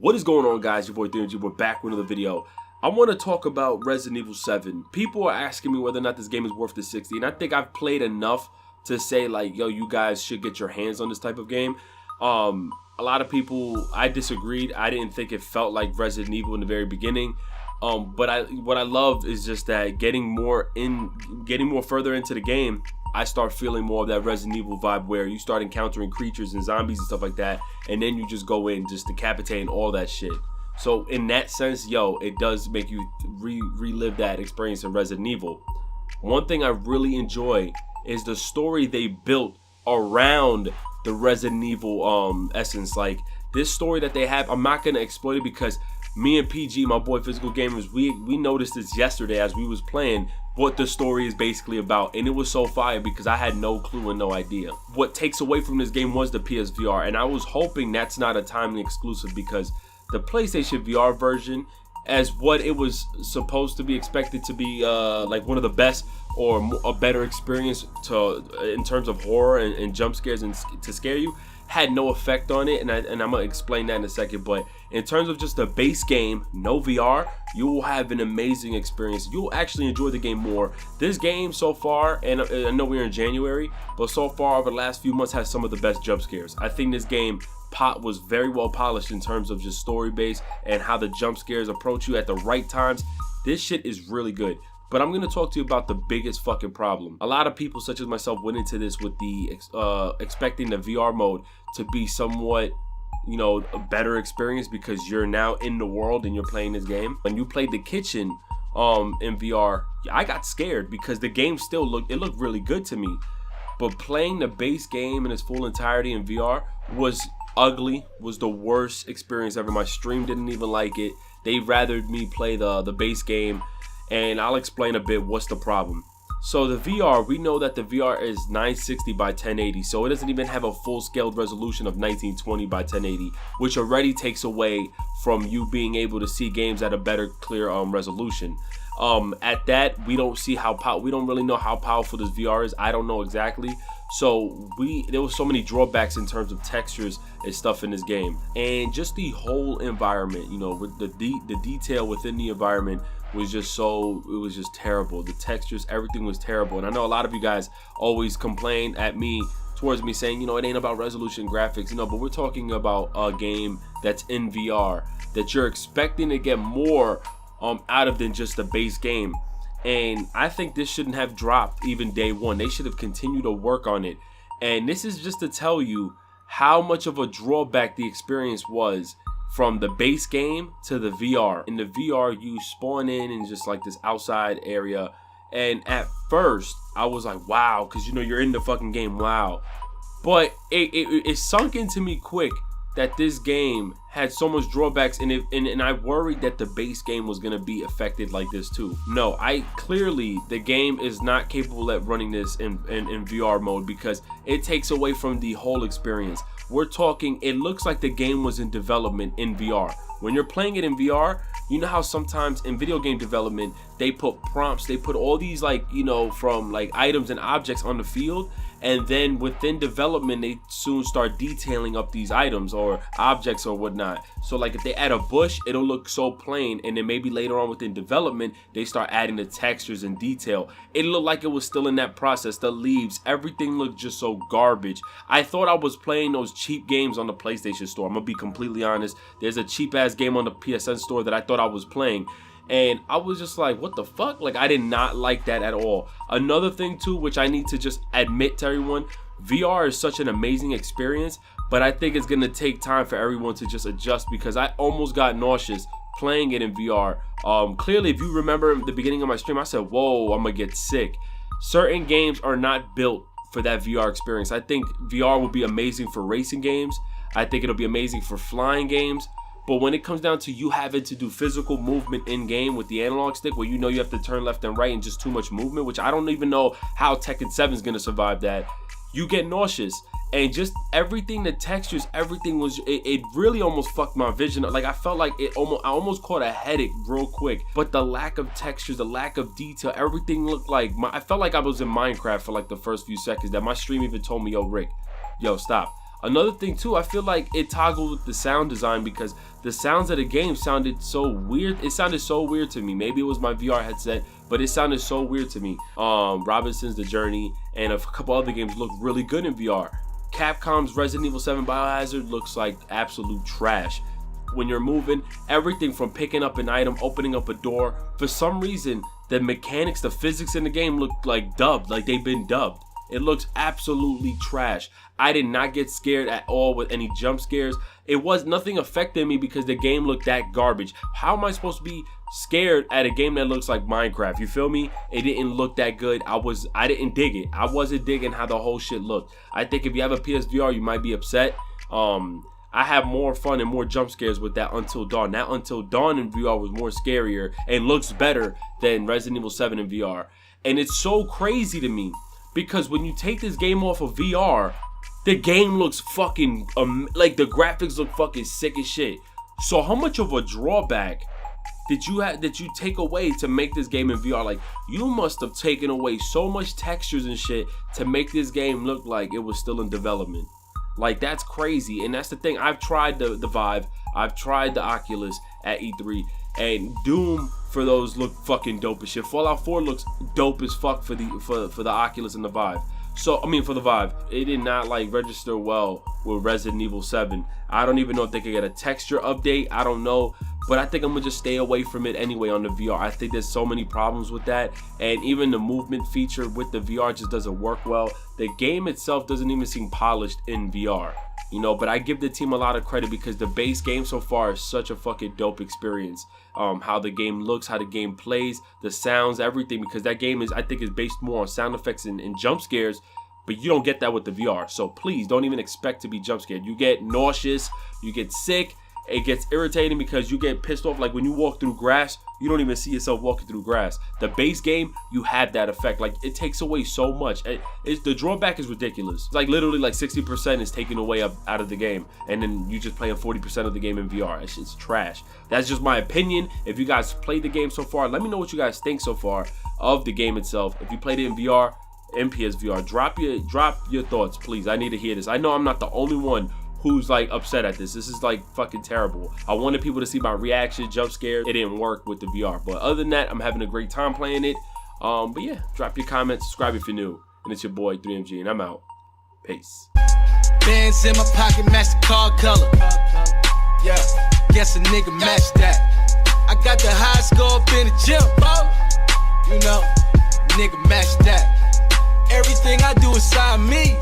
What is going on, guys? Your boy DMG. We're back with another video. I want to talk about Resident Evil 7. People are asking me whether or not this game is worth the 60, and I think I've played enough to say, like, yo, you guys should get your hands on this type of game. A lot of people, I disagreed. I didn't think it felt like Resident Evil in the very beginning. But what I love is just that getting more further into the game, I start feeling more of that Resident Evil vibe where you start encountering creatures and zombies and stuff like that, and then you just go in just decapitating all that shit. So in that sense, yo, it does make you relive that experience in Resident Evil. One thing I really enjoy is the story they built around the Resident Evil essence. Like, this story that they have, I'm not gonna exploit it because me and PG, my boy Physical Gamers, we noticed this yesterday as we was playing what the story is basically about, and it was so fire because I had no clue and no idea. What takes away from this game was the PSVR, and I was hoping that's not a timely exclusive because the PlayStation VR version, as what it was supposed to be expected to be like one of the best or a better experience in terms of horror and jump scares and to scare you, had no effect on it, and I'm gonna explain that in a second. But in terms of just the base game, no VR, you will have an amazing experience. You'll actually enjoy the game more. This game so far, and I know we're in January, but so far over the last few months has some of the best jump scares. I think this game was very well polished in terms of just story base and how the jump scares approach you at the right times. This shit is really good. But I'm going to talk to you about the biggest fucking problem. A lot of people, such as myself, went into this with the expecting the VR mode to be somewhat, you know, a better experience because you're now in the world and you're playing this game. When you played the kitchen in VR, I got scared because the game still looked really good to me. But playing the base game in its full entirety in VR was ugly, was the worst experience ever. My stream didn't even like it. They rathered me play the base game. And I'll explain a bit what's the problem. So the VR, we know that the VR is 960 by 1080, so it doesn't even have a full scaled resolution of 1920 by 1080, which already takes away from you being able to see games at a better clear resolution. At that, we don't really know how powerful this VR is. I don't know exactly. So there was so many drawbacks in terms of textures and stuff in this game, and just the whole environment, you know, with the detail within the environment was just terrible. The textures, everything was terrible. And I know a lot of you guys always complain towards me saying, you know, it ain't about resolution graphics, you know, but we're talking about a game that's in VR that you're expecting to get more out of than just the base game. And I think this shouldn't have dropped even day one. They should have continued to work on it. And this is just to tell you how much of a drawback the experience was from the base game to the VR. In the VR, you spawn in just like this outside area. And at first, I was like, wow, because, you know, you're in the fucking game, wow. But it sunk into me quick that this game had so much drawbacks, and I worried that the base game was gonna be affected like this too. No, clearly the game is not capable at running this in VR mode because it takes away from the whole experience. We're talking, it looks like the game was in development in VR. When you're playing it in VR, you know how sometimes in video game development, they put prompts, they put all these, like, you know, from like items and objects on the field, and then within development, they soon start detailing up these items or objects or whatnot. So like if they add a bush, it'll look so plain, and then maybe later on within development, they start adding the textures and detail. It looked like it was still in that process. The leaves, everything looked just so garbage. I thought I was playing those cheap games on the PlayStation Store. I'm gonna be completely honest. There's a cheap ass game on the PSN Store that I thought I was playing. And I was just like, what the fuck? Like, I did not like that at all. Another thing too, which I need to just admit to everyone, VR is such an amazing experience, but I think it's gonna take time for everyone to just adjust because I almost got nauseous playing it in VR. Clearly, if you remember the beginning of my stream, I said, whoa, I'm gonna get sick. Certain games are not built for that VR experience. I think VR will be amazing for racing games. I think it'll be amazing for flying games. But when it comes down to you having to do physical movement in game with the analog stick, where you know you have to turn left and right and just too much movement, which I don't even know how Tekken 7 is going to survive that, you get nauseous. And just everything, the textures, everything was, it really almost fucked my vision. Like, I felt like I almost caught a headache real quick. But the lack of textures, the lack of detail, everything looked like, I felt like I was in Minecraft for like the first few seconds. That my stream even told me, yo, Rick, yo, stop. Another thing too, I feel like it toggled with the sound design because the sounds of the game sounded so weird. It sounded so weird to me. Maybe it was my VR headset, but it sounded so weird to me. Robinson's The Journey and a couple other games look really good in VR. Capcom's Resident Evil 7 Biohazard looks like absolute trash. When you're moving, everything from picking up an item, opening up a door, for some reason, the mechanics, the physics in the game look like dubbed, like they've been dubbed. It looks absolutely trash. I did not get scared at all with any jump scares. It was nothing affected me because the game looked that garbage. How am I supposed to be scared at a game that looks like Minecraft? You feel me? It didn't look that good. I didn't dig it. I wasn't digging how the whole shit looked. I think if you have a PSVR, you might be upset. I have more fun and more jump scares with that Until Dawn. That Until Dawn in VR was more scarier and looks better than Resident Evil 7 in VR. And it's so crazy to me because when you take this game off of VR, the game looks fucking, like the graphics look fucking sick as shit. So how much of a drawback did you take away to make this game in VR? Like, you must have taken away so much textures and shit to make this game look like it was still in development. Like, that's crazy. And that's the thing. I've tried the Vive. I've tried the Oculus at E3. And Doom for those look fucking dope as shit. Fallout 4 looks dope as fuck for the Oculus and the Vive. So, I mean, for the Vive, it did not like register well with Resident Evil 7. I don't even know if they could get a texture update. I don't know. But I think I'm gonna just stay away from it anyway on the VR. I think there's so many problems with that. And even the movement feature with the VR just doesn't work well. The game itself doesn't even seem polished in VR. You know, but I give the team a lot of credit because the base game so far is such a fucking dope experience. How the game looks, how the game plays, the sounds, everything. Because that game is, I think, is based more on sound effects and jump scares. But you don't get that with the VR. So please don't even expect to be jump scared. You get nauseous, you get sick. It gets irritating because you get pissed off. Like when you walk through grass, you don't even see yourself walking through grass. The base game, you have that effect. Like, it takes away so much. The drawback is ridiculous. It's like literally like 60% is taken away out of the game, and then you just playing 40% of the game in VR. It's trash. That's just my opinion. If you guys played the game so far, let me know what you guys think so far of the game itself. If you played it in VR, in PSVR, drop your thoughts, please. I need to hear this. I know I'm not the only one who's like upset at this. This is like fucking terrible. I wanted people to see my reaction, jump scared. It didn't work with the VR. But other than that, I'm having a great time playing it. But yeah, drop your comments, subscribe if you're new. And it's your boy 3MG, and I'm out. Peace. Bands in my pocket, match the car color. Yeah, guess a nigga match that. I got the high score up in the gym, you know, nigga match that. Everything I do inside me.